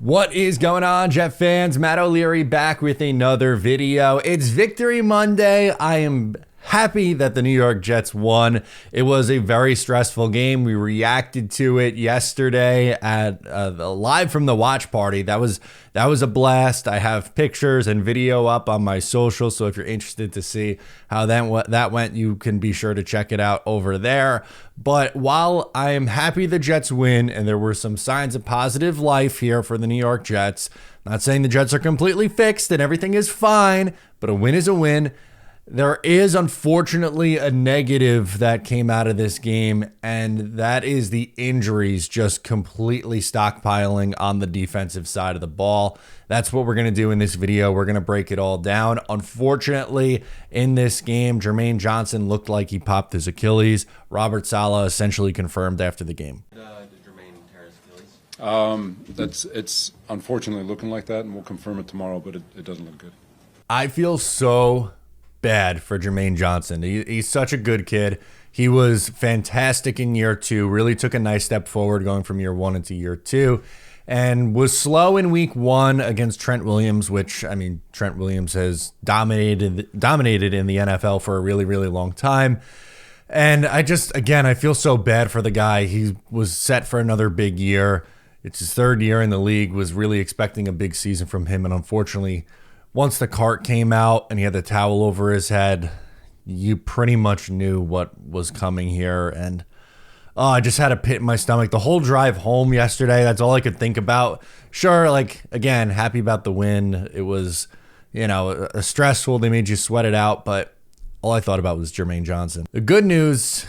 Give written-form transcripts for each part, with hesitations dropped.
What is going on, Jet fans? Matt O'Leary back with another video. It's Victory Monday. I am happy that the New York Jets won. It was a very stressful game. We reacted to it yesterday at live from the watch party. That was a blast. I have pictures and video up on my social, so if you're interested to see how that went, you can be sure to check it out over there. But while I am happy the Jets win, and there were some signs of positive life here for the New York Jets, not saying the Jets are completely fixed and everything is fine, but a win is a win. There is unfortunately a negative that came out of this game, and that is the injuries just completely stockpiling on the defensive side of the ball. That's what we're going to do in this video. We're going to break it all down. Unfortunately, in this game, Jermaine Johnson looked like he popped his Achilles. Robert Saleh essentially confirmed after the game. Did Jermaine tear his Achilles? It's unfortunately looking like that, and we'll confirm it tomorrow, but it doesn't look good. I feel so bad for Jermaine Johnson. He's such a good kid. He was fantastic in year two, really took a nice step forward going from year one into year two, and was slow in week one against Trent Williams, which, I mean, Trent Williams has dominated in the NFL for a really, really long time. And I feel so bad for the guy. He was set for another big year. It's his third year in the league, was really expecting a big season from him, and unfortunately, once the cart came out and he had the towel over his head, you pretty much knew what was coming here. And I just had a pit in my stomach. The whole drive home yesterday, that's all I could think about. Sure, again, happy about the win. It was, stressful. They made you sweat it out. But all I thought about was Jermaine Johnson. The good news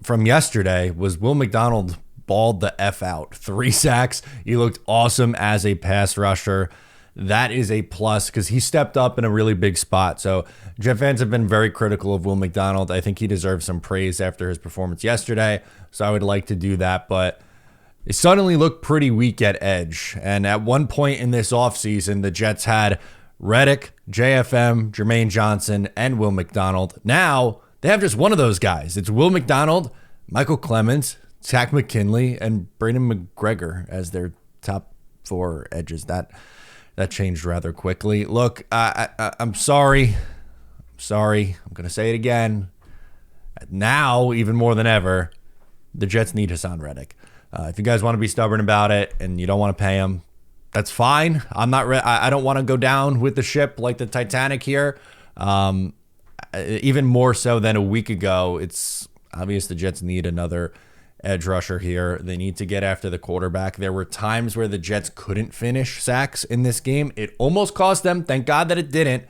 from yesterday was Will McDonald balled the F out. 3 sacks. He looked awesome as a pass rusher. That is a plus because he stepped up in a really big spot. So Jet fans have been very critical of Will McDonald. I think he deserves some praise after his performance yesterday. So I would like to do that. But it suddenly looked pretty weak at edge. And at one point in this offseason, the Jets had Reddick, JFM, Jermaine Johnson, and Will McDonald. Now they have just one of those guys. It's Will McDonald, Michael Clemens, Zach McKinley, and Braden McGregor as their top 4 edges. That changed rather quickly. Look, I'm sorry. I'm going to say it again. Now, even more than ever, the Jets need Hassan Reddick. If you guys want to be stubborn about it and you don't want to pay him, that's fine. I don't want to go down with the ship like the Titanic here. Even more so than a week ago, it's obvious the Jets need another edge rusher here. They need to get after the quarterback. There were times where the Jets couldn't finish sacks in this game. It almost cost them. Thank God that it didn't.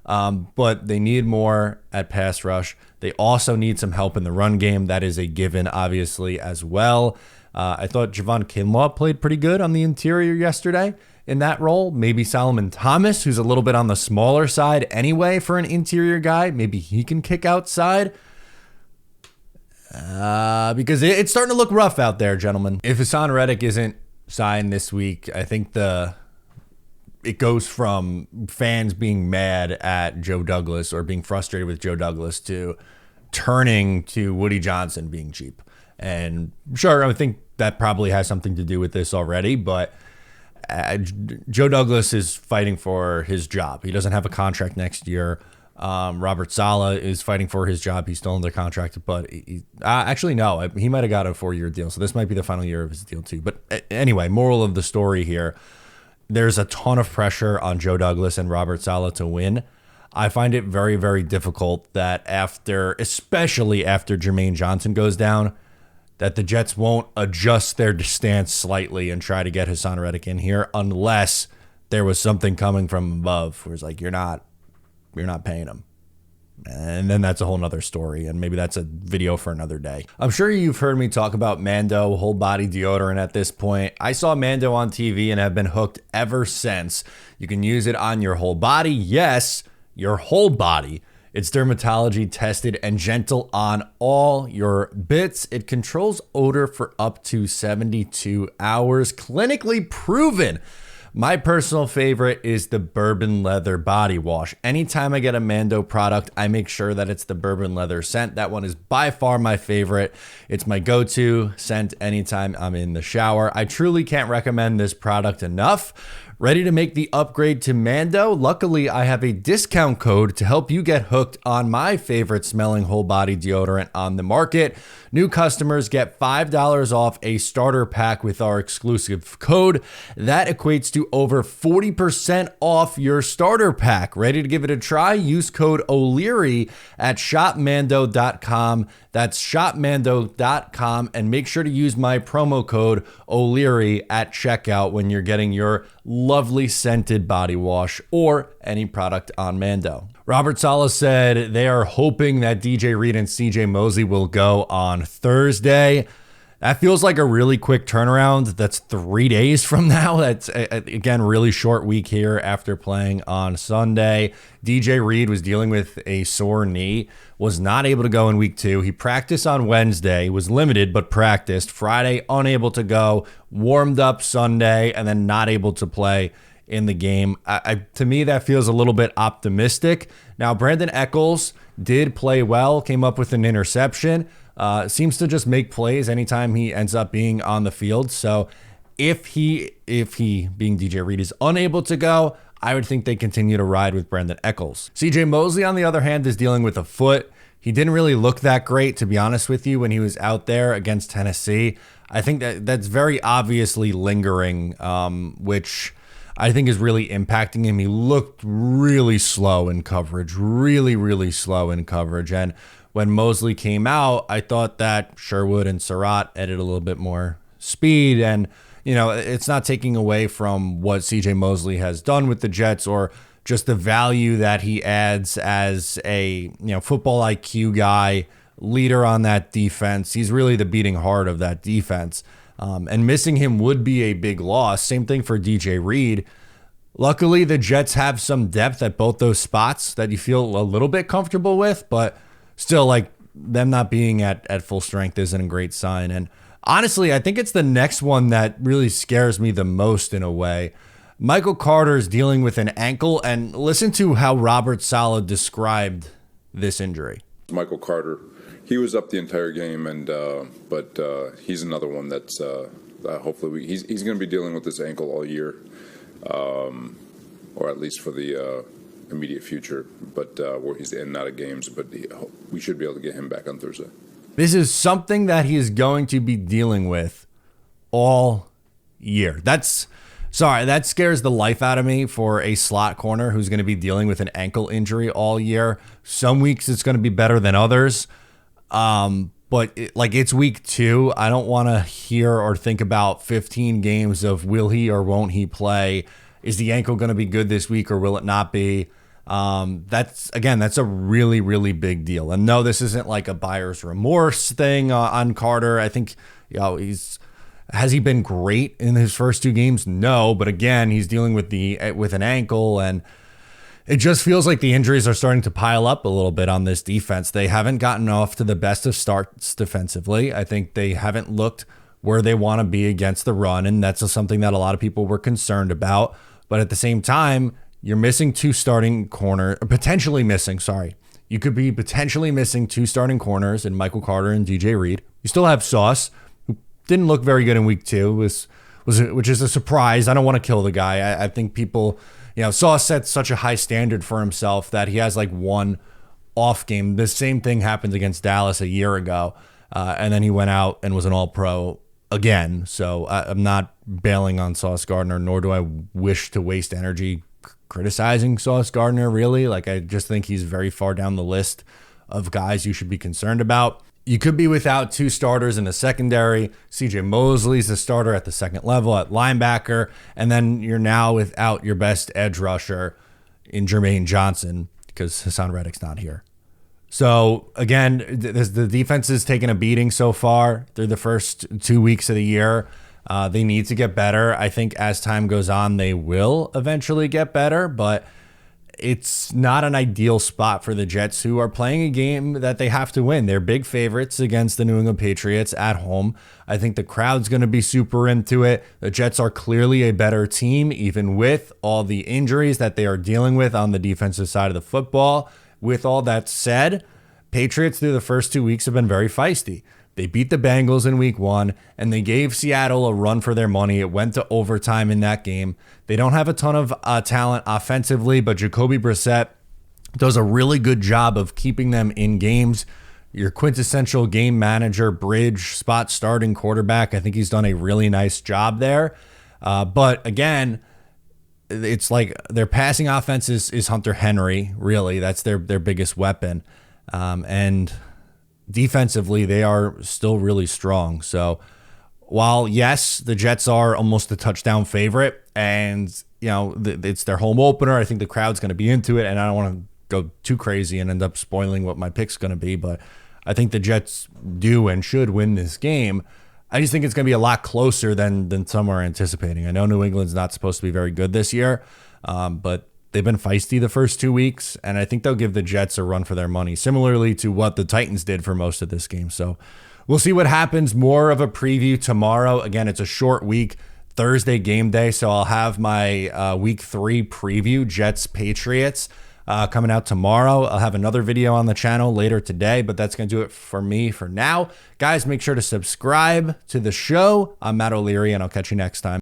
But they need more at pass rush. They also need some help in the run game. That is a given, obviously, as well. I thought Javon Kinlaw played pretty good on the interior yesterday in that role. Maybe Solomon Thomas, who's a little bit on the smaller side anyway for an interior guy. Maybe he can kick outside. Because it's starting to look rough out there, gentlemen. If Hassan Reddick isn't signed this week, I think it goes from fans being mad at Joe Douglas or being frustrated with Joe Douglas to turning to Woody Johnson being cheap. And sure, I think that probably has something to do with this already, but Joe Douglas is fighting for his job. He doesn't have a contract next year. Robert Saleh is fighting for his job. He's still under contract, but actually, no, he might have got a 4-year deal. So this might be the final year of his deal too. But anyway, moral of the story here, there's a ton of pressure on Joe Douglas and Robert Saleh to win. I find it very, very difficult that especially after Jermaine Johnson goes down, that the Jets won't adjust their stance slightly and try to get Hassan Reddick in here unless there was something coming from above where it's like, you're not paying him. And then that's a whole nother story. And maybe that's a video for another day. I'm sure you've heard me talk about Mando, whole body deodorant at this point. I saw Mando on TV and have been hooked ever since. You can use it on your whole body. Yes, your whole body. It's dermatology tested and gentle on all your bits. It controls odor for up to 72 hours. Clinically proven My personal favorite is the bourbon leather body wash. Anytime I get a Mando product, I make sure that it's the bourbon leather scent. That one is by far my favorite. It's my go-to scent anytime I'm in the shower. I truly can't recommend this product enough. Ready to make the upgrade to Mando? Luckily, I have a discount code to help you get hooked on my favorite smelling whole body deodorant on the market. New customers get $5 off a starter pack with our exclusive code. That equates to over 40% off your starter pack. Ready to give it a try? Use code O'Leary at shopmando.com. That's shopmando.com, and make sure to use my promo code O'Leary at checkout when you're getting your lovely scented body wash or any product on Mando. Robert Saleh said they are hoping that DJ Reed and CJ Mosley will go on Thursday. That feels like a really quick turnaround. That's 3 days from now. That's, again, really short week here after playing on Sunday. DJ Reed was dealing with a sore knee, was not able to go in week 2. He practiced on Wednesday, was limited, but practiced. Friday, unable to go, warmed up Sunday, and then not able to play in the game. To me, that feels a little bit optimistic. Now, Brandon Echols did play well, came up with an interception. Seems to just make plays anytime he ends up being on the field. So if he being DJ Reed is unable to go, I would think they continue to ride with Brandon Echols. CJ Mosley, on the other hand, is dealing with a foot. He didn't really look that great, to be honest with you, when he was out there against Tennessee. I think that's very obviously lingering, which I think is really impacting him. He looked really slow in coverage, really slow in coverage. And when Mosley came out, I thought that Sherwood and Surratt added a little bit more speed. And, you know, it's not taking away from what CJ Mosley has done with the Jets or just the value that he adds as a, football IQ guy, leader on that defense. He's really the beating heart of that defense. And missing him would be a big loss. Same thing for DJ Reed. Luckily, the Jets have some depth at both those spots that you feel a little bit comfortable with, but still, like, them not being at full strength isn't a great sign. And honestly, I think it's the next one that really scares me the most in a way. Michael Carter is dealing with an ankle, and listen to how Robert Saleh described this injury. Michael Carter, he was up the entire game, and but he's another one that's hopefully he's going to be dealing with this ankle all year, or at least for the immediate future. But where he's in and out of games, but we should be able to get him back on Thursday. This is something that he is going to be dealing with all year. That scares the life out of me for a slot corner who's going to be dealing with an ankle injury all year. Some weeks it's going to be better than others. But it's week 2. I don't want to hear or think about 15 games of will he or won't he play? Is the ankle going to be good this week or will it not be? That's a really big deal. And no, this isn't like a buyer's remorse thing on Carter. I think, has he been great in his first 2 games? No, but again, he's dealing with an ankle, and it just feels like the injuries are starting to pile up a little bit on this defense. They haven't gotten off to the best of starts defensively. I think they haven't looked where they want to be against the run, and that's something that a lot of people were concerned about. But at the same time, you're missing 2 starting corners, potentially missing, You could be potentially missing 2 starting corners in Michael Carter and DJ Reed. You still have Sauce, who didn't look very good in week 2, which is a surprise. I don't want to kill the guy. I think people, Sauce set such a high standard for himself that he has like one off game. The same thing happened against Dallas a year ago. And then he went out and was an all-pro again. So I'm not bailing on Sauce Gardner, nor do I wish to waste energy criticizing Sauce Gardner, really. I just think he's very far down the list of guys you should be concerned about. You could be without 2 starters in the secondary. CJ Mosley's the starter at the second level at linebacker, and then you're now without your best edge rusher in Jermaine Johnson because Hassan Reddick's not here. So again, the defense is taking a beating so far through the first 2 weeks of the year. They need to get better. I think as time goes on, they will eventually get better, but it's not an ideal spot for the Jets, who are playing a game that they have to win. They're big favorites against the New England Patriots at home. I think the crowd's going to be super into it. The Jets are clearly a better team, even with all the injuries that they are dealing with on the defensive side of the football. With all that said, Patriots through the first 2 weeks have been very feisty. They beat the Bengals in week 1, and they gave Seattle a run for their money. It went to overtime in that game. They don't have a ton of talent offensively, but Jacoby Brissett does a really good job of keeping them in games. Your quintessential game manager, bridge, spot starting quarterback. I think he's done a really nice job there. But again, it's like their passing offense is Hunter Henry, really. That's their biggest weapon. And defensively, they are still really strong. So while, yes, the Jets are almost a touchdown favorite, and it's their home opener, I think the crowd's going to be into it, and I don't want to go too crazy and end up spoiling what my pick's going to be, but I think the Jets do and should win this game. I just think it's going to be a lot closer than some are anticipating. I know New England's not supposed to be very good this year, but they've been feisty the first 2 weeks, and I think they'll give the Jets a run for their money, similarly to what the Titans did for most of this game. So we'll see what happens. More of a preview tomorrow. Again, it's a short week, Thursday game day, so I'll have my week 3 preview, Jets Patriots, coming out tomorrow. I'll have another video on the channel later today, but that's going to do it for me for now. Guys, make sure to subscribe to the show. I'm Matt O'Leary, and I'll catch you next time.